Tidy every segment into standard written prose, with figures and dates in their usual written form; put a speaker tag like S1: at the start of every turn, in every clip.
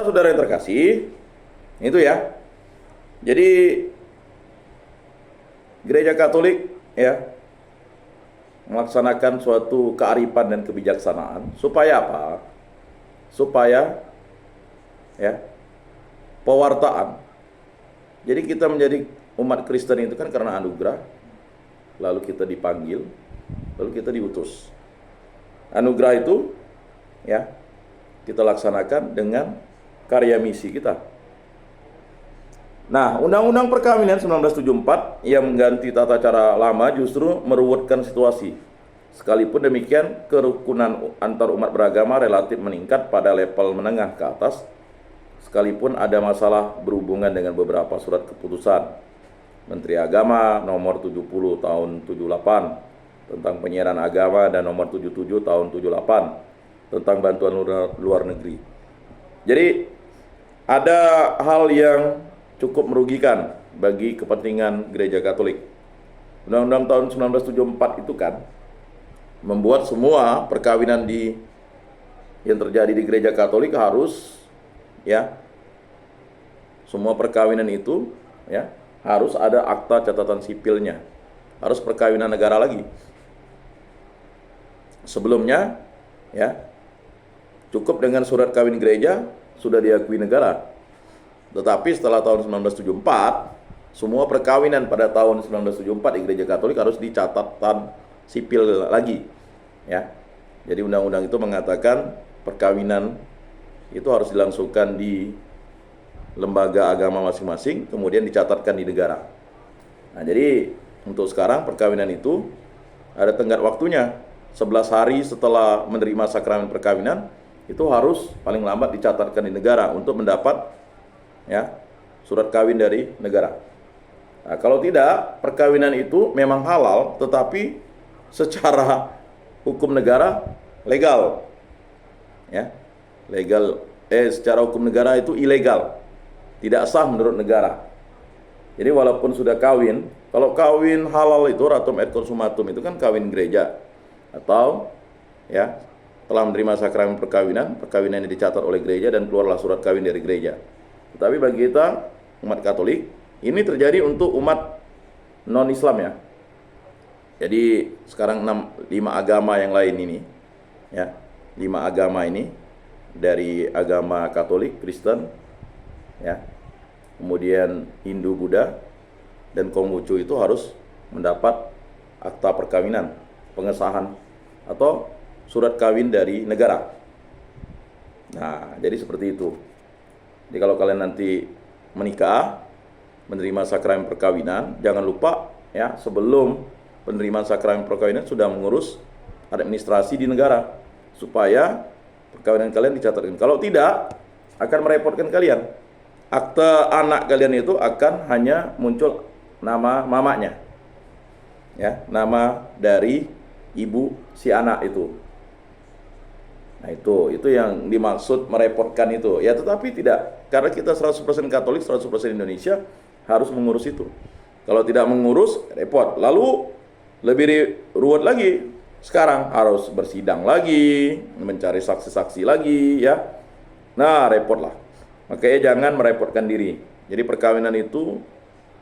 S1: Saudara yang terkasih, itu ya. Jadi gereja Katolik ya melaksanakan suatu kearifan dan kebijaksanaan supaya apa? Supaya ya pewartaan. Jadi kita menjadi umat Kristen itu kan karena anugerah, lalu kita dipanggil, lalu kita diutus. Anugerah itu ya kita laksanakan dengan karya misi kita. Nah, Undang-Undang Perkawinan 1974 yang mengganti tata cara lama justru meruwetkan situasi. Sekalipun demikian, kerukunan antar umat beragama relatif meningkat pada level menengah ke atas, sekalipun ada masalah berhubungan dengan beberapa surat keputusan Menteri Agama nomor 70 tahun 78 tentang penyiaran agama dan nomor 77 tahun 78 tentang bantuan luar negeri. Jadi ada hal yang cukup merugikan bagi kepentingan gereja Katolik. Undang-Undang tahun 1974 itu kan membuat semua perkawinan yang terjadi di gereja Katolik harus ya semua perkawinan itu ya harus ada akta catatan sipilnya. Harus perkawinan negara lagi. Sebelumnya ya cukup dengan surat kawin gereja sudah diakui negara. Tetapi setelah tahun 1974, semua perkawinan pada tahun 1974 di gereja Katolik harus dicatatkan sipil lagi. Ya. Jadi undang-undang itu mengatakan perkawinan itu harus dilangsungkan di lembaga agama masing-masing, kemudian dicatatkan di negara. Nah, jadi untuk sekarang perkawinan itu ada tenggat waktunya. 11 hari setelah menerima sakramen perkawinan, itu harus paling lambat dicatatkan di negara untuk mendapat ya surat kawin dari negara. Nah, kalau tidak, perkawinan itu memang halal, tetapi secara hukum negara legal, ya legal. Secara hukum negara itu ilegal, tidak sah menurut negara. Jadi walaupun sudah kawin, kalau kawin halal itu ratum et consumatum itu kan kawin gereja atau ya telah menerima sakramen perkawinan, perkawinan yang dicatat oleh gereja dan keluarlah surat kawin dari gereja. Tetapi bagi kita umat Katolik, ini terjadi untuk umat non-Islam ya. Jadi sekarang 5 agama yang lain ini ya, 5 agama ini dari agama Katolik, Kristen ya, kemudian Hindu, Buddha dan Konghucu itu harus mendapat akta perkawinan, pengesahan atau surat kawin dari negara. Nah, jadi seperti itu. Jadi kalau kalian nanti menikah, menerima sakramen perkawinan, jangan lupa ya sebelum penerimaan sakramen perkawinan sudah mengurus administrasi di negara supaya perkawinan kalian dicatatkan. Kalau tidak, akan merepotkan kalian. Akte anak kalian itu akan hanya muncul nama mamanya, ya, nama dari ibu si anak itu. Nah itu yang dimaksud merepotkan itu. Ya tetapi tidak, karena kita 100% Katolik, 100% Indonesia harus mengurus itu. Kalau tidak mengurus, repot. Lalu lebih ruwet lagi. Sekarang harus bersidang lagi, mencari saksi-saksi lagi ya. Nah repot lah. Makanya jangan merepotkan diri. Jadi perkawinan itu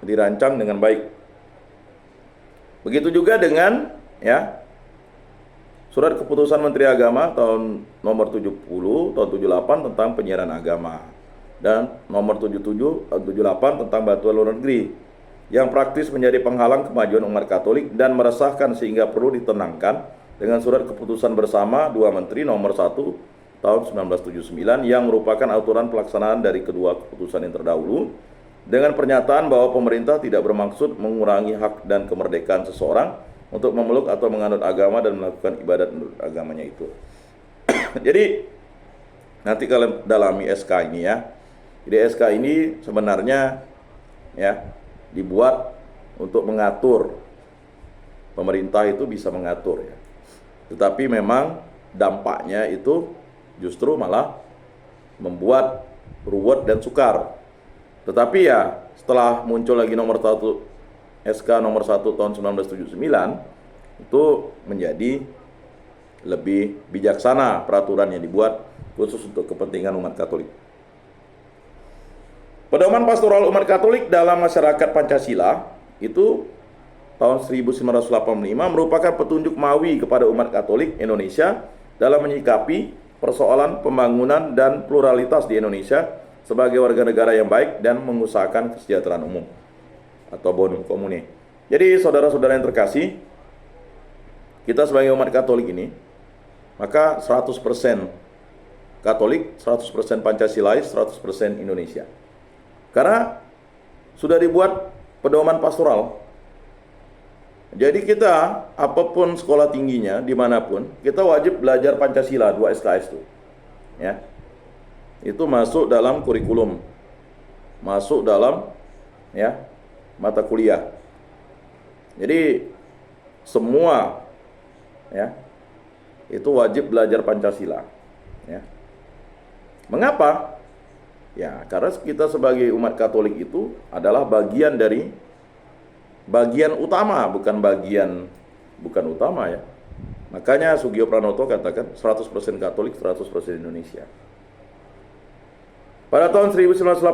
S1: dirancang dengan baik. Begitu juga dengan ya Surat Keputusan Menteri Agama tahun nomor 70 tahun 78 tentang penyiaran agama dan nomor 77 tahun 78 tentang bantuan luar negeri yang praktis menjadi penghalang kemajuan umat Katolik dan meresahkan sehingga perlu ditenangkan dengan Surat Keputusan Bersama dua Menteri nomor 1 tahun 1979 yang merupakan aturan pelaksanaan dari kedua keputusan yang terdahulu dengan pernyataan bahwa pemerintah tidak bermaksud mengurangi hak dan kemerdekaan seseorang untuk memeluk atau menganut agama dan melakukan ibadat menurut agamanya itu. Jadi nanti kalian dalami SK ini ya. Jadi SK ini sebenarnya ya dibuat untuk mengatur, pemerintah itu bisa mengatur ya. Tetapi memang dampaknya itu justru malah membuat ruwet dan sukar. Tetapi ya setelah muncul lagi nomor 1 SK nomor 1 tahun 1979 itu menjadi lebih bijaksana peraturan yang dibuat khusus untuk kepentingan umat Katolik. Pedoman pastoral umat Katolik dalam masyarakat Pancasila itu tahun 1985 merupakan petunjuk mawi kepada umat Katolik Indonesia dalam menyikapi persoalan pembangunan dan pluralitas di Indonesia sebagai warga negara yang baik dan mengusahakan kesejahteraan umum atau bonum commune. Jadi saudara-saudara yang terkasih, kita sebagai umat Katolik ini, maka 100% Katolik, 100% Pancasilais, 100% Indonesia. Karena sudah dibuat pedoman pastoral. Jadi kita, apapun sekolah tingginya, dimanapun, kita wajib belajar Pancasila, 2 SKS itu. Ya. Itu masuk dalam kurikulum. Masuk dalam ya mata kuliah. Jadi semua ya itu wajib belajar Pancasila. Ya. Mengapa? Ya, karena kita sebagai umat Katolik itu adalah bagian utama, bukan utama ya. Makanya Sugio Pranoto katakan 100% Katolik, 100% Indonesia. Pada tahun 1985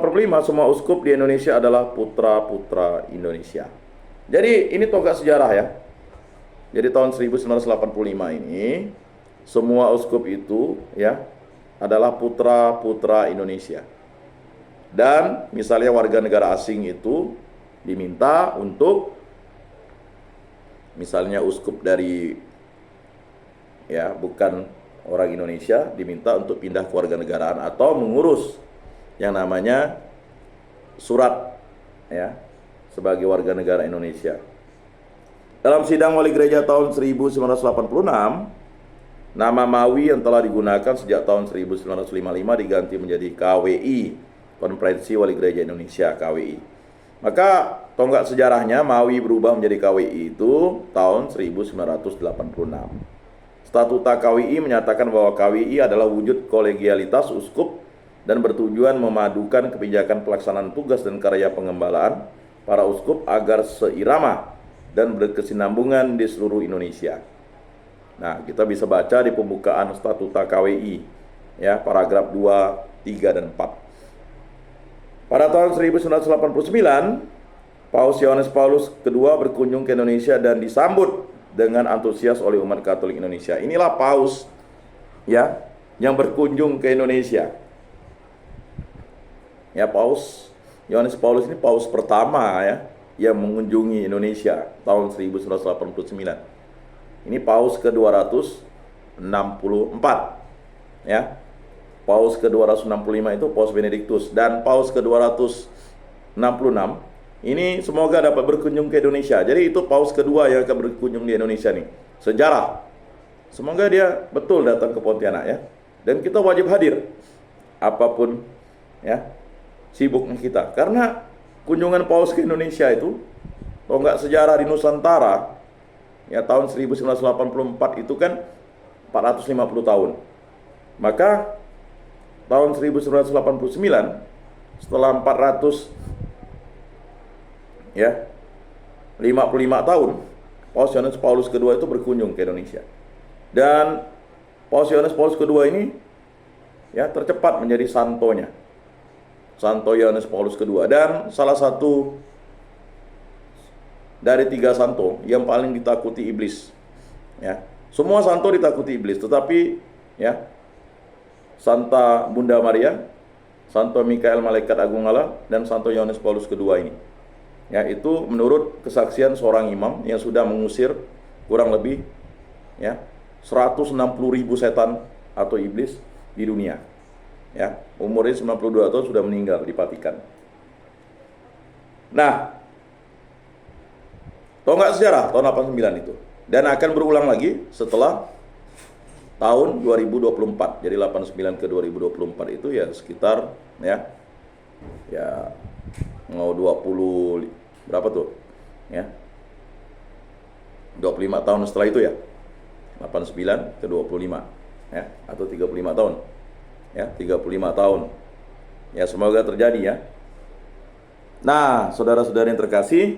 S1: semua uskup di Indonesia adalah putra-putra Indonesia. Jadi ini tonggak sejarah ya. Jadi tahun 1985 ini semua uskup itu ya adalah putra-putra Indonesia. Dan misalnya warga negara asing itu diminta untuk misalnya uskup dari ya bukan orang Indonesia diminta untuk pindah ke warganegaraan atau mengurus yang namanya surat ya sebagai warga negara Indonesia. Dalam sidang wali gereja tahun 1986, nama Mawi yang telah digunakan sejak tahun 1955 diganti menjadi KWI, Konferensi Wali Gereja Indonesia, KWI. Maka tonggak sejarahnya Mawi berubah menjadi KWI itu tahun 1986. Statuta KWI menyatakan bahwa KWI adalah wujud kolegialitas uskup dan bertujuan memadukan kebijakan pelaksanaan tugas dan karya pengembalaan para uskup agar seirama dan berkesinambungan di seluruh Indonesia. Nah, kita bisa baca di pembukaan Statuta KWI ya, paragraf 2, 3 dan 4. Pada tahun 1989, Paus Yohanes Paulus II berkunjung ke Indonesia dan disambut dengan antusias oleh umat Katolik Indonesia. Inilah Paus ya yang berkunjung ke Indonesia. Ya, Paus Yohanes Paulus ini Paus pertama ya yang mengunjungi Indonesia tahun 1989. Ini Paus ke-264 ya. Paus ke-265 itu Paus Benediktus, dan Paus ke-266 ini semoga dapat berkunjung ke Indonesia. Jadi itu Paus kedua yang akan berkunjung di Indonesia nih. Sejarah. Semoga dia betul datang ke Pontianak ya. Dan kita wajib hadir apapun ya sibuknya kita. Karena kunjungan Paus ke Indonesia itu tonggak sejarah di Nusantara ya tahun 1984 itu kan 450 tahun. Maka tahun 1989 setelah 455 tahun Paus Yohanes Paulus II itu berkunjung ke Indonesia. Dan Paus Yohanes Paulus II ini ya tercepat menjadi santonya. Santo Yohanes Paulus II, dan salah satu dari 3 santo yang paling ditakuti iblis. Ya, semua santo ditakuti iblis, tetapi ya Santa Bunda Maria, Santo Mikael Malaikat Agung Allah, dan Santo Yohanes Paulus II ini. Ya, itu menurut kesaksian seorang imam yang sudah mengusir kurang lebih ya 160.000 setan atau iblis di dunia. Ya, umurnya 92 tahun sudah meninggal di Vatikan. Nah, tonggak sejarah tahun 89 itu, dan akan berulang lagi setelah tahun 2024. Jadi 89 ke 2024 itu ya sekitar ya mau 20 berapa tuh ya 25 tahun setelah itu ya, 89 ke 25 ya, atau 35 tahun ya, 35 tahun ya, semoga terjadi ya. Nah, saudara-saudara yang terkasih,